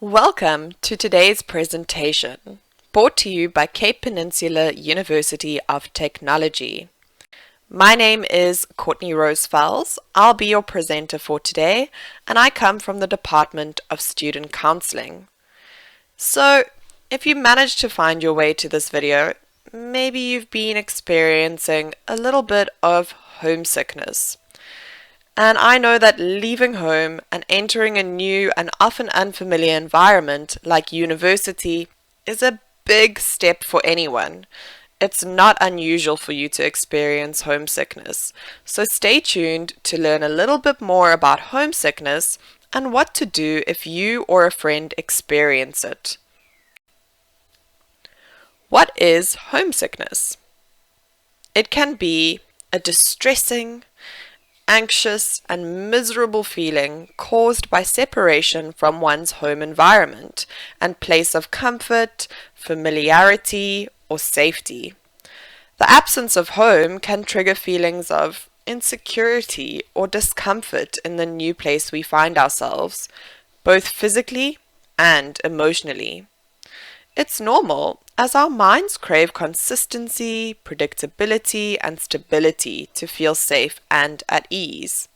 Welcome to today's presentation, brought to you by Cape Peninsula University of Technology. My name is Courtney Rose Fells. I'll be your presenter for today, and I come from the Department of Student Counseling. So, if you managed to find your way to this video, maybe you've been experiencing a little bit of homesickness. And I know that leaving home and entering a new and often unfamiliar environment like university is a big step for anyone. It's not unusual for you to experience homesickness, so stay tuned to learn a little bit more about homesickness and what to do if you or a friend experience it. What is homesickness? It can be a distressing, anxious and miserable feeling caused by separation from one's home environment and place of comfort, familiarity, or safety. The absence of home can trigger feelings of insecurity or discomfort in the new place we find ourselves, both physically and emotionally. It's normal, as our minds crave consistency, predictability, and stability to feel safe and at ease.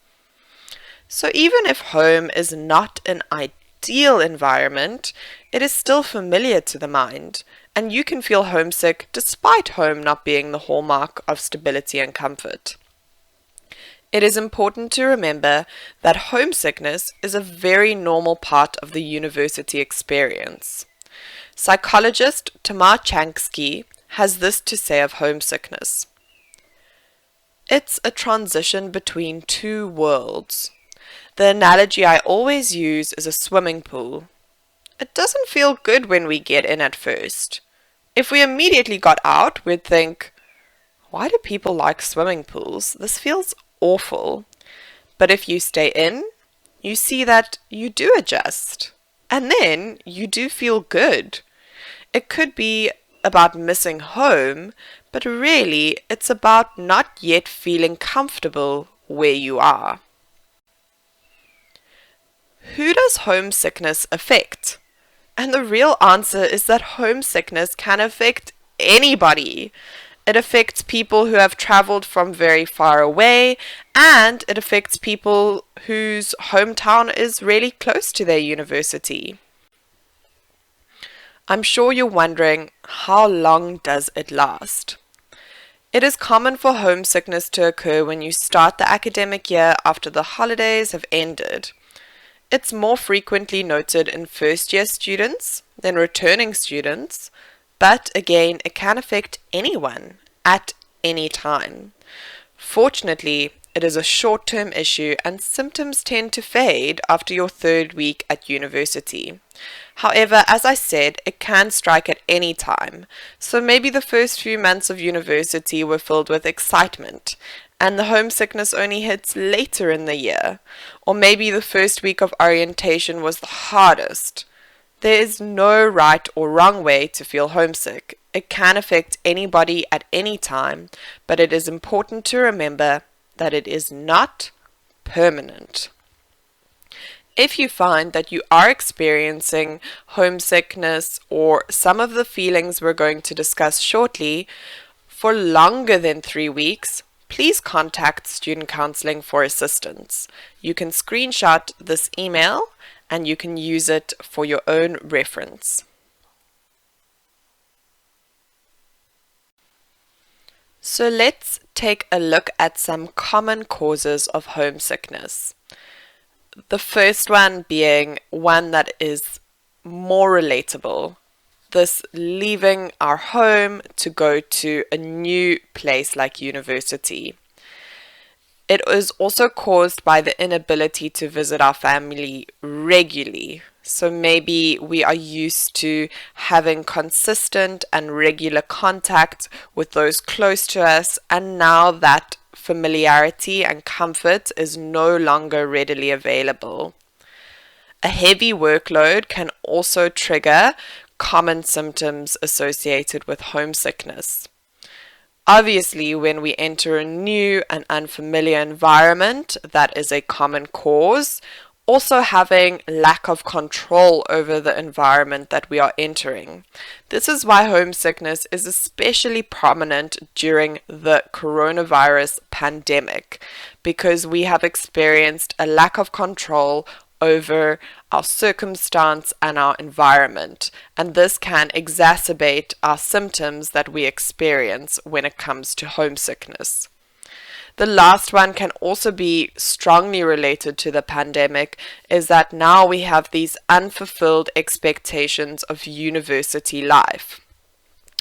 So even if home is not an ideal environment, it is still familiar to the mind, and you can feel homesick despite home not being the hallmark of stability and comfort. It is important to remember that homesickness is a very normal part of the university experience. Psychologist Tamar Chansky has this to say of homesickness. It's a transition between two worlds. The analogy I always use is a swimming pool. It doesn't feel good when we get in at first. If we immediately got out, we'd think, why do people like swimming pools? This feels awful. But if you stay in, you see that you do adjust. And then you do feel good. It could be about missing home, but really it's about not yet feeling comfortable where you are. Who does homesickness affect? And the real answer is that homesickness can affect anybody. It affects people who have traveled from very far away, and it affects people whose hometown is really close to their university. I'm sure you're wondering, how long does it last? It is common for homesickness to occur when you start the academic year after the holidays have ended. It's more frequently noted in first-year students than returning students, but again, it can affect anyone at any time. Fortunately, it is a short-term issue and symptoms tend to fade after your third week at university. However, as I said, it can strike at any time, so maybe the first few months of university were filled with excitement, and the homesickness only hits later in the year, or maybe the first week of orientation was the hardest. There is no right or wrong way to feel homesick. It can affect anybody at any time, but it is important to remember that it is not permanent. If you find that you are experiencing homesickness or some of the feelings we're going to discuss shortly for longer than 3 weeks, please contact Student Counseling for assistance. You can screenshot this email and you can use it for your own reference. So let's take a look at some common causes of homesickness. The first one being one that is more relatable. This leaving our home to go to a new place like university. It is also caused by the inability to visit our family regularly. So maybe we are used to having consistent and regular contact with those close to us, and now that familiarity and comfort is no longer readily available. A heavy workload can also trigger common symptoms associated with homesickness. Obviously, when we enter a new and unfamiliar environment, that is a common cause. Also having lack of control over the environment that we are entering. This is why homesickness is especially prominent during the coronavirus pandemic, because we have experienced a lack of control over our circumstance and our environment, and this can exacerbate our symptoms that we experience when it comes to homesickness. The last one can also be strongly related to the pandemic, is that now we have these unfulfilled expectations of university life.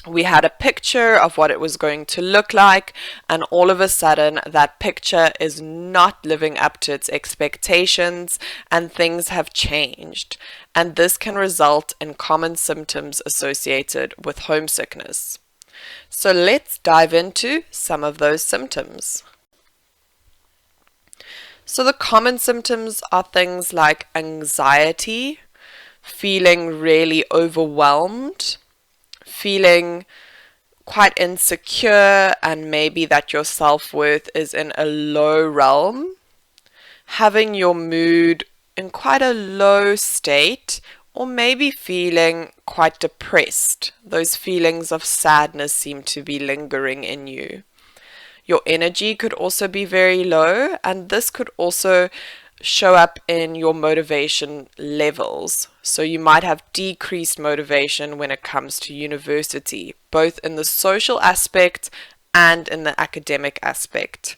We had a picture of what it was going to look like, and all of a sudden that picture is not living up to its expectations and things have changed. And this can result in common symptoms associated with homesickness. So let's dive into some of those symptoms. So the common symptoms are things like anxiety, feeling really overwhelmed, feeling quite insecure and maybe that your self-worth is in a low realm, having your mood in quite a low state, or maybe feeling quite depressed. Those feelings of sadness seem to be lingering in you. Your energy could also be very low, and this could also show up in your motivation levels. So you might have decreased motivation when it comes to university, both in the social aspect and in the academic aspect.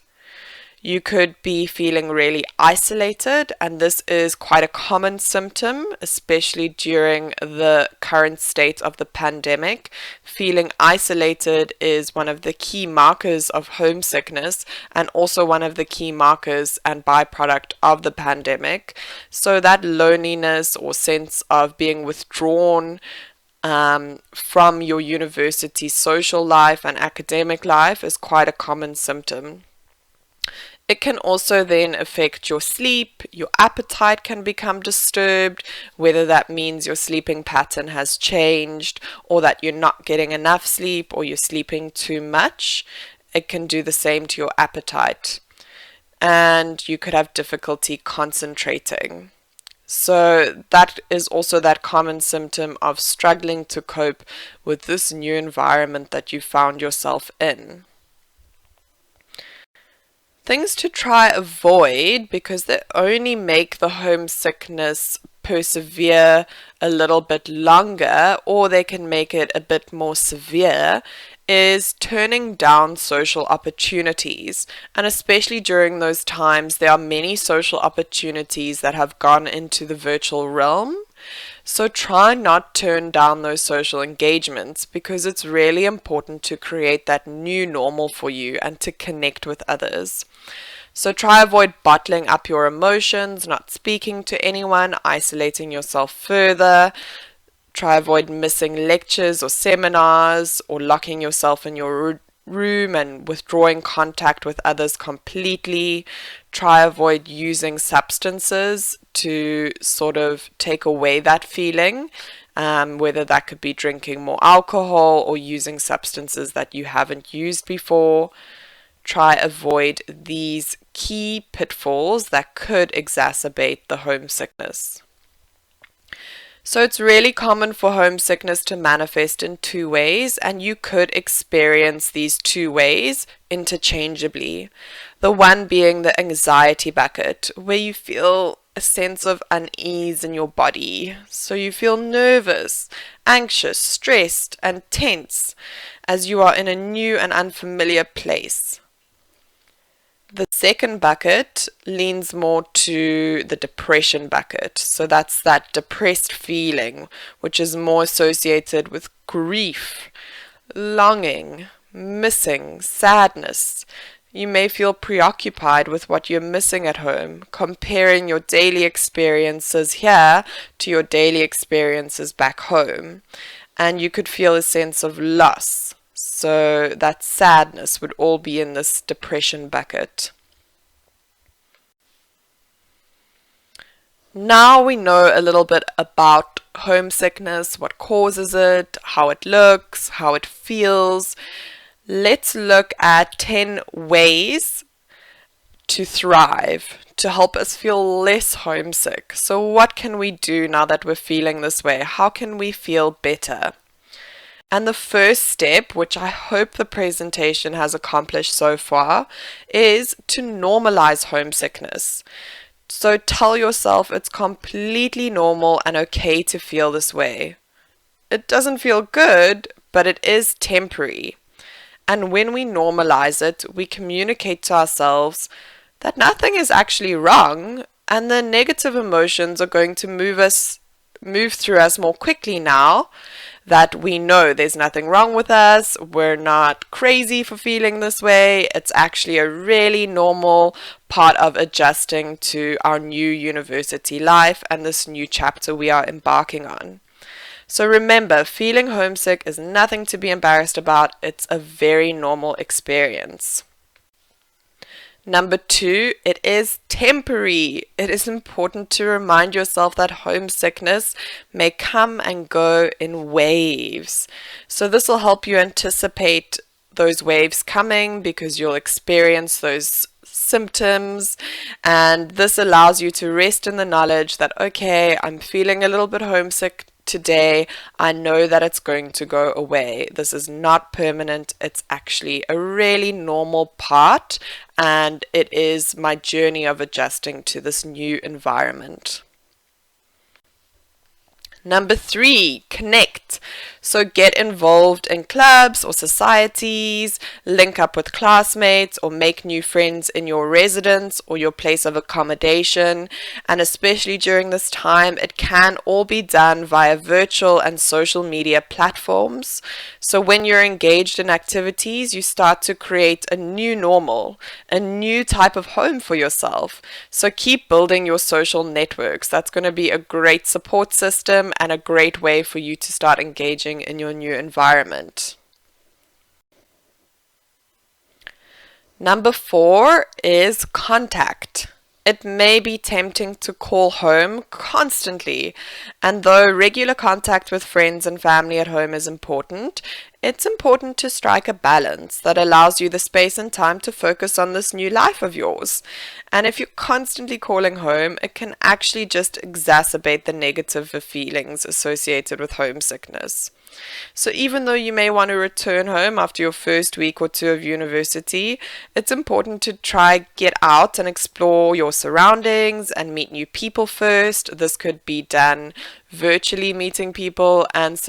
You could be feeling really isolated, and this is quite a common symptom, especially during the current state of the pandemic. Feeling isolated is one of the key markers of homesickness, and also one of the key markers and byproduct of the pandemic. So that loneliness or sense of being withdrawn from your university social life and academic life is quite a common symptom. It can also then affect your sleep. Your appetite can become disturbed, whether that means your sleeping pattern has changed, or that you're not getting enough sleep, or you're sleeping too much. It can do the same to your appetite. And you could have difficulty concentrating. So that is also that common symptom of struggling to cope with this new environment that you found yourself in. Things to try avoid, because they only make the homesickness persevere a little bit longer, or they can make it a bit more severe, is turning down social opportunities. And especially during those times, there are many social opportunities that have gone into the virtual realm. So try not turn down those social engagements, because it's really important to create that new normal for you and to connect with others. So try avoid bottling up your emotions, not speaking to anyone, isolating yourself further. Try avoid missing lectures or seminars, or locking yourself in your room and withdrawing contact with others completely. Try avoid using substances to sort of take away that feeling, whether that could be drinking more alcohol or using substances that you haven't used before. Try avoid these key pitfalls that could exacerbate the homesickness. So it's really common for homesickness to manifest in two ways, and you could experience these two ways interchangeably. The one being the anxiety bucket, where you feel a sense of unease in your body. So you feel nervous, anxious, stressed, and tense as you are in a new and unfamiliar place. The second bucket leans more to the depression bucket. So that's that depressed feeling, which is more associated with grief, longing, missing, sadness. You may feel preoccupied with what you're missing at home, comparing your daily experiences here to your daily experiences back home. And you could feel a sense of loss. So that sadness would all be in this depression bucket. Now we know a little bit about homesickness, what causes it, how it looks, how it feels. Let's look at 10 ways to thrive, to help us feel less homesick. So what can we do now that we're feeling this way? How can we feel better? And the first step, which I hope the presentation has accomplished so far, is to normalize homesickness. So tell yourself it's completely normal and okay to feel this way. It doesn't feel good, but it is temporary. And when we normalize it, we communicate to ourselves that nothing is actually wrong, and the negative emotions are going to move through us more quickly now that we know there's nothing wrong with us, we're not crazy for feeling this way, it's actually a really normal part of adjusting to our new university life and this new chapter we are embarking on. So remember, feeling homesick is nothing to be embarrassed about, it's a very normal experience. Number 2, it is temporary. It is important to remind yourself that homesickness may come and go in waves. So this will help you anticipate those waves coming because you'll experience those symptoms, and this allows you to rest in the knowledge that, okay, I'm feeling a little bit homesick today, I know that it's going to go away. This is not permanent. It's actually a really normal part, and it is my journey of adjusting to this new environment. Number 3, connect. So get involved in clubs or societies, link up with classmates, or make new friends in your residence or your place of accommodation. And especially during this time, it can all be done via virtual and social media platforms. So when you're engaged in activities, you start to create a new normal, a new type of home for yourself. So keep building your social networks. That's going to be a great support system and a great way for you to start engaging in your new environment. Number 4 is contact. It may be tempting to call home constantly, and though regular contact with friends and family at home is important, it's important to strike a balance that allows you the space and time to focus on this new life of yours. And if you're constantly calling home, it can actually just exacerbate the negative feelings associated with homesickness. So even though you may want to return home after your first week or 2 of university, it's important to try get out and explore your surroundings and meet new people first. This could be done virtually, meeting people and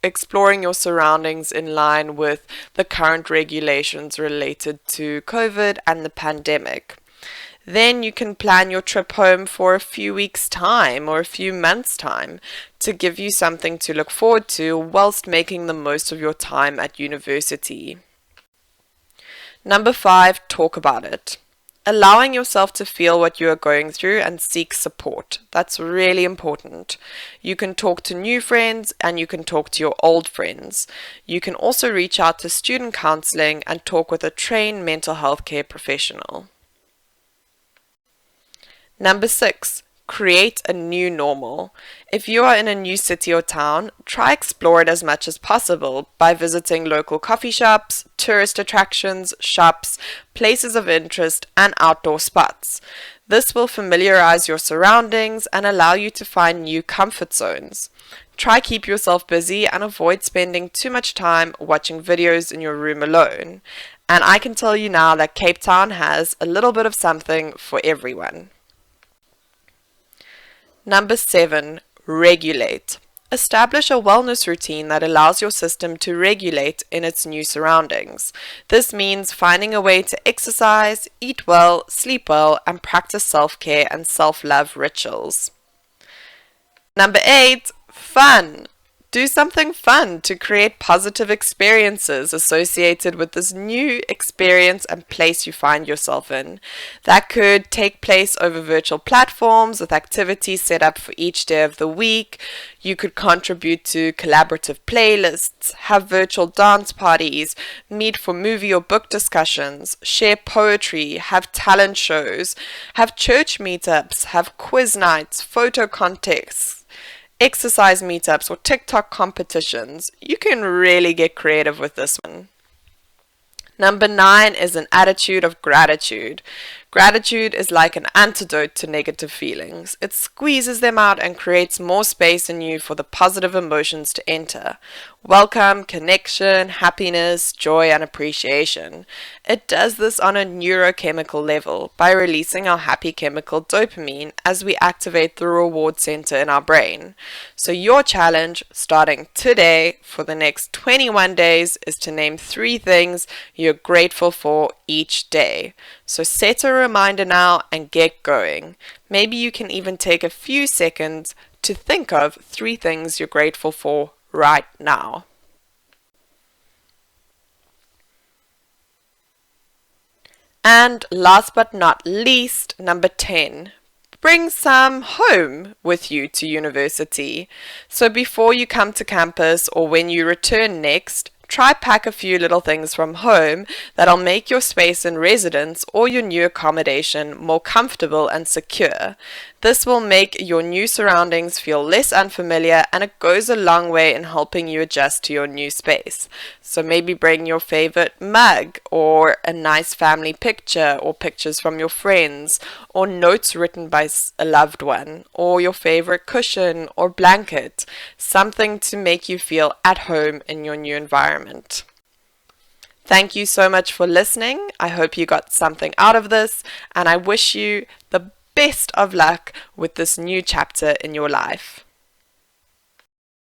exploring your surroundings in line with the current regulations related to COVID and the pandemic. Then you can plan your trip home for a few weeks' time or a few months' time to give you something to look forward to whilst making the most of your time at university. Number 5, talk about it. Allowing yourself to feel what you are going through and seek support. That's really important. You can talk to new friends and you can talk to your old friends. You can also reach out to student counseling and talk with a trained mental health care professional. Number 6, create a new normal. If you are in a new city or town, try explore it as much as possible by visiting local coffee shops, tourist attractions, shops, places of interest, and outdoor spots. This will familiarize your surroundings and allow you to find new comfort zones. Try keep yourself busy and avoid spending too much time watching videos in your room alone. And I can tell you now that Cape Town has a little bit of something for everyone. Number 7, regulate. Establish a wellness routine that allows your system to regulate in its new surroundings. This means finding a way to exercise, eat well, sleep well, and practice self-care and self-love rituals. Number 8, fun. Do something fun to create positive experiences associated with this new experience and place you find yourself in. That could take place over virtual platforms with activities set up for each day of the week. You could contribute to collaborative playlists, have virtual dance parties, meet for movie or book discussions, share poetry, have talent shows, have church meetups, have quiz nights, photo contests, exercise meetups, or TikTok competitions. You can really get creative with this one. Number 9 is an attitude of gratitude. Gratitude is like an antidote to negative feelings. It squeezes them out and creates more space in you for the positive emotions to enter. Welcome, connection, happiness, joy, and appreciation. It does this on a neurochemical level by releasing our happy chemical dopamine as we activate the reward center in our brain. So your challenge, starting today for the next 21 days, is to name 3 things you're grateful for each day. So set a reminder now and get going. Maybe you can even take a few seconds to think of 3 things you're grateful for right now. And last but not least, number 10. Bring some home with you to university. So before you come to campus or when you return next, try pack a few little things from home that'll make your space in residence or your new accommodation more comfortable and secure. This will make your new surroundings feel less unfamiliar, and it goes a long way in helping you adjust to your new space. So maybe bring your favorite mug, or a nice family picture, or pictures from your friends, or notes written by a loved one, or your favorite cushion or blanket, something to make you feel at home in your new environment. Thank you so much for listening. I hope you got something out of this, and I wish you the best of luck with this new chapter in your life.